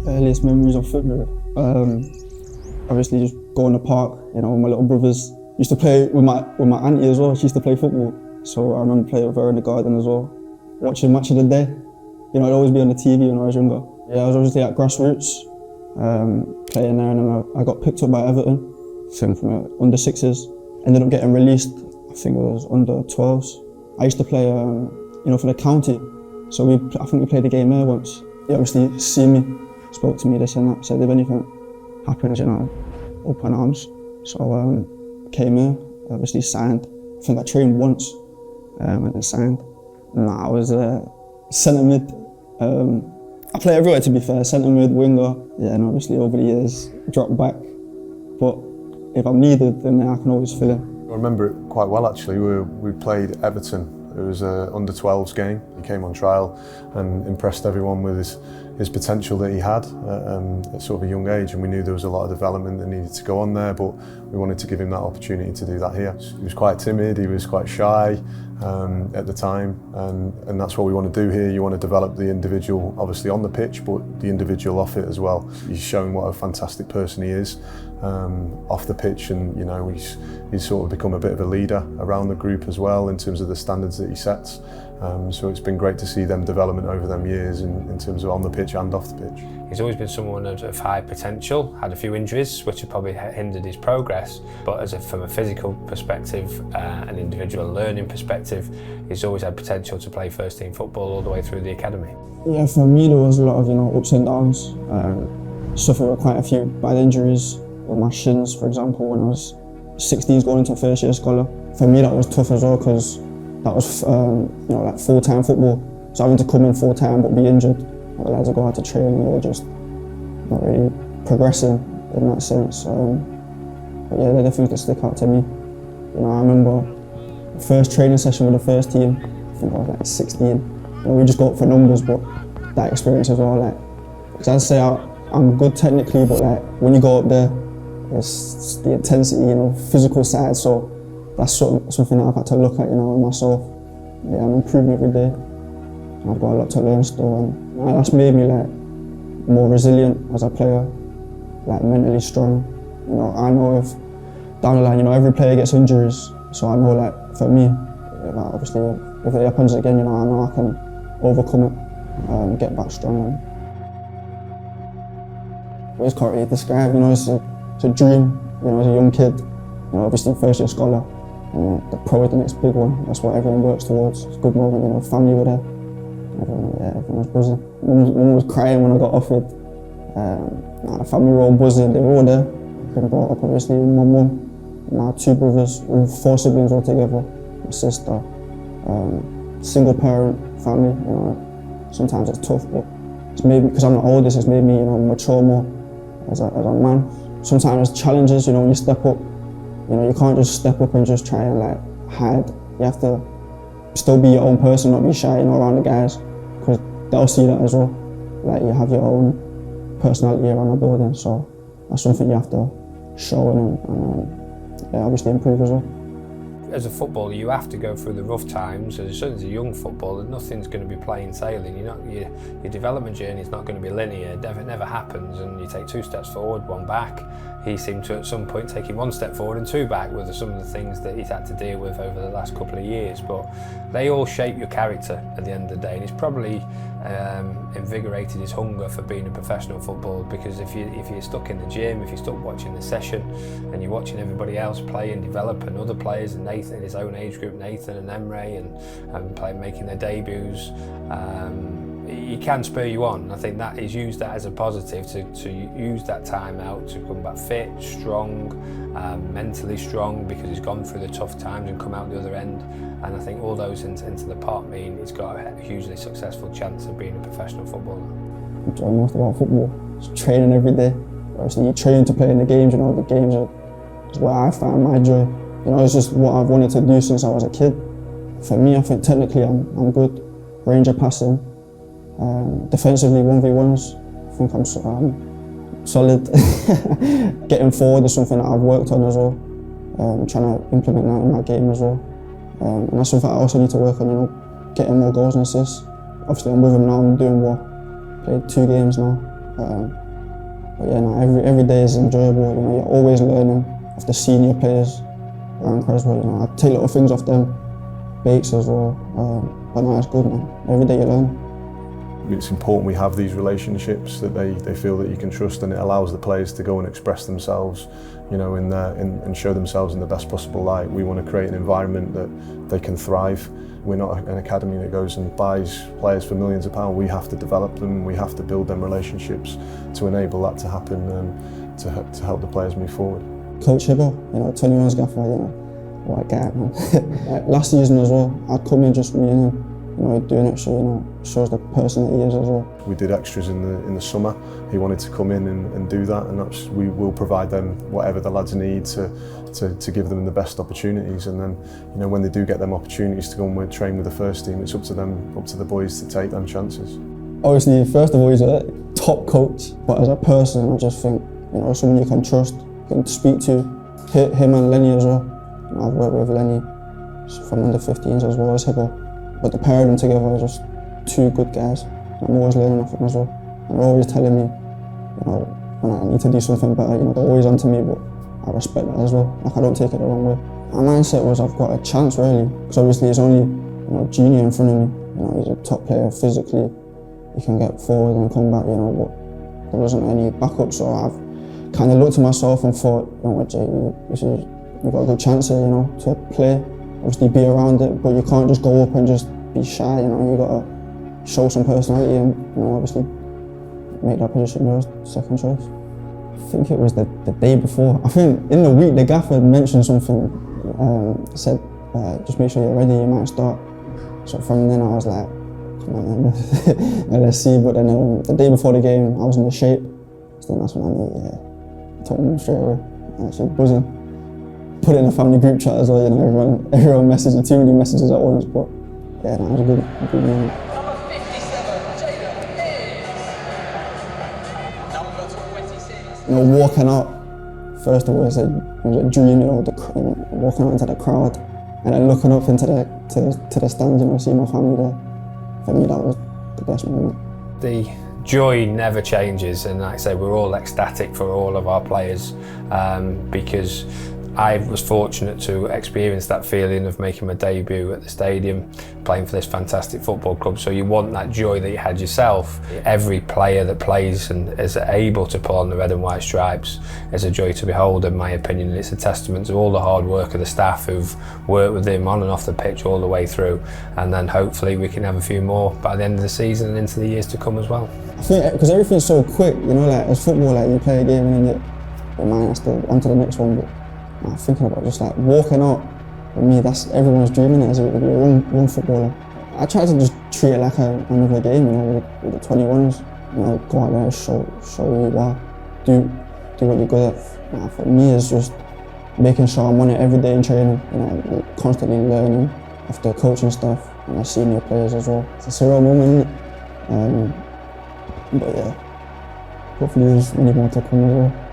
Earliest memories of football. Obviously just go in the park, you know, with my little brothers. Used to play with my auntie as well. She used to play football. So I remember playing with her in the garden as well. Watching Match of the Day. You know, it'd always be on the TV when I was younger. Yeah, I was obviously at grassroots, playing there, and then I got picked up by Everton, from under 6s. Ended up getting released, I think it was under 12s. I used to play, you know, for the county. So I think we played a game there once. They obviously seen me, spoke to me, this and that, said if anything happens, you know, open arms. So came here, obviously signed. I think I trained once, and then signed. I was centre mid. I play everywhere, to be fair, centre mid, winger. Yeah, and obviously over the years, dropped back. But if I'm needed, then I can always fill in. I remember it quite well actually. We played Everton. It was an under 12s game. He came on trial and impressed everyone with his potential that he had at sort of a young age, and we knew there was a lot of development that needed to go on there, but we wanted to give him that opportunity to do that here. He was quite timid, he was quite shy at the time, and that's what we want to do here. You want to develop the individual, obviously on the pitch, but the individual off it as well. He's shown what a fantastic person he is off the pitch, and you know he's sort of become a bit of a leader around the group as well in terms of the standards that he sets. So it's been great to see them development over them years in terms of on the pitch and off the pitch. He's always been someone of high potential, had a few injuries which have probably hindered his progress, but from a physical perspective, an individual learning perspective, he's always had potential to play first team football all the way through the academy. Yeah, for me there was a lot of, you know, ups and downs. Suffered with quite a few bad injuries with my shins, for example, when I was 16s going into first year scholar. For me that was tough as well, because that was you know, like full-time football. So having to come in full-time but be injured. The lads would go out to train and they were just not really progressing in that sense. But yeah, they definitely stick out to me. You know, I remember the first training session with the first team, I think I was like 16. You know, we just go up for numbers, but that experience as well, like, because as I say, I'm good technically, but like when you go up there, it's the intensity, you know, physical side. So that's something that I've had to look at, you know, in myself. Yeah, I'm improving every day. I've got a lot to learn still, and that's made me like more resilient as a player, like mentally strong. You know, I know if down the line, you know, every player gets injuries, so I know like for me, like, obviously if it happens again, you know I can overcome it and get back strong. I just can't really describe, you know, it's a dream, you know, as a young kid, you know, obviously first year scholar, and the pro is the next big one. That's what everyone works towards. It's a good moment, you know, family were there. Everyone was buzzing. Mum was crying when I got offered. The family were all buzzing, they were all there. Been brought up obviously with my mum, my two brothers, we were 4 siblings all together, my sister. Single parent family, you know, sometimes it's tough, but it's made me, because I'm the oldest, it's made me, you know, mature more as a man. Sometimes challenges, you know, when you step up, you know, you can't just step up and just try and like hide. You have to still be your own person, not be shy, you know, around the guys, because they'll see that as well. Like you have your own personality around the building, so that's something you have to show and yeah, obviously improve as well. As a footballer, you have to go through the rough times. As soon as a young footballer, nothing's going to be plain sailing. Your development journey is not going to be linear. It never happens, and you take 2 steps forward, 1 back. He seemed to, at some point, taking 1 step forward and 2 back with some of the things that he's had to deal with over the last couple of years. But they all shape your character at the end of the day, and it's probably invigorated his hunger for being a professional footballer, because if you're stuck in the gym, if you're stuck watching the session and you're watching everybody else play and develop, and other players and Nathan in his own age group, Nathan and Emre, and making their debuts, it can spur you on. I think that is used that as a positive to use that time out to come back fit, strong, mentally strong, because he's gone through the tough times and come out the other end. And I think all those into the pot mean he's got a hugely successful chance of being a professional footballer. I enjoy most about football. It's training every day. Obviously you train to play in the games, you know, the games is where I find my joy. You know, it's just what I've wanted to do since I was a kid. For me, I think technically I'm good. Range of passing. Defensively 1v1s, I think I'm solid. Getting forward is something that I've worked on as well. Trying to implement that in my game as well. And that's something I also need to work on, you know, getting more goals and assists. Obviously I'm with him now, I'm doing well. Played 2 games now. But yeah, no, every day is enjoyable. You know, you're always learning off the senior players around Creswell. You know, I take little things off them, Bates as well. But no, it's good, man. Every day you learn. It's important we have these relationships that they feel that you can trust, and it allows the players to go and express themselves, you know, and show themselves in the best possible light. We want to create an environment that they can thrive. We're not an academy that goes and buys players for millions of pounds. We have to develop them. We have to build them relationships to enable that to happen, and to help the players move forward. Coach Hibbo, you know, 21's gaffer, you know, what a guy, man. Like, last season as well, I'd come in just me and him. You know, doing it, so you know, shows the person that he is as well. We did extras in the summer. He wanted to come in and do that, and we will provide them whatever the lads need to give them the best opportunities. And then, you know, when they do get them opportunities to go and train with the first team, it's up to them, up to the boys to take them chances. Obviously, first of all, he's a top coach, but as a person, I just think, you know, someone you can trust, you can speak to. Him and Lenny as well. You know, I've worked with Lenny from under 15s as well as Hibbo. But the pair of them together are just two good guys. I'm always learning off them as well. And they're always telling me, you know, when I need to do something better, you know, they're always on to me, but I respect that as well. Like, I don't take it the wrong way. My mindset was I've got a chance, really, because obviously it's only, you know, Junior in front of me. You know, he's a top player physically. He can get forward and come back, you know, but there wasn't any backup, so I've kind of looked at myself and thought, you know what, Jay, you've got a good chance here, you know, to play. Obviously be around it, but you can't just go up and just be shy, you know, you gotta show some personality and, you know, obviously make that position your second choice. I think it was the day before. I think in the week the gaffer mentioned something, said, just make sure you're ready, you might start. So from then I was like, come on man, let's see. But then the day before the game, I was in the shape. So then that's when I knew, told him straight away. I was buzzing. Put it in a family group chat as well, you know, everyone messaging, too many messages at once, but yeah, no, it was a good moment. Number 57, Jaden Mears. Number 26. You know, walking out, first of all, it was a dream, you know, walking out into the crowd, and then looking up into the stands, you know, seeing my family there. For me, that was the best moment. The joy never changes, and like I say, we're all ecstatic for all of our players, because I was fortunate to experience that feeling of making my debut at the stadium, playing for this fantastic football club. So you want that joy that you had yourself. Every player that plays and is able to pull on the red and white stripes is a joy to behold, in my opinion. It's a testament to all the hard work of the staff who've worked with him on and off the pitch all the way through. And then hopefully we can have a few more by the end of the season and into the years to come as well. I think because everything's so quick, you know, like as football, like you play a game and then your mind has to on to the next one. But thinking about just like walking out, for me, that's everyone's dreaming it, is to be a young footballer. I try to just treat it like another game, you know, with the 21s. You know, go out there, show who you are, do what you're good at. For me, it's just making sure I'm on it every day in training, you know, constantly learning off the coaching staff and the senior players as well. It's a surreal moment, isn't it? But yeah, hopefully there's many more to come as well.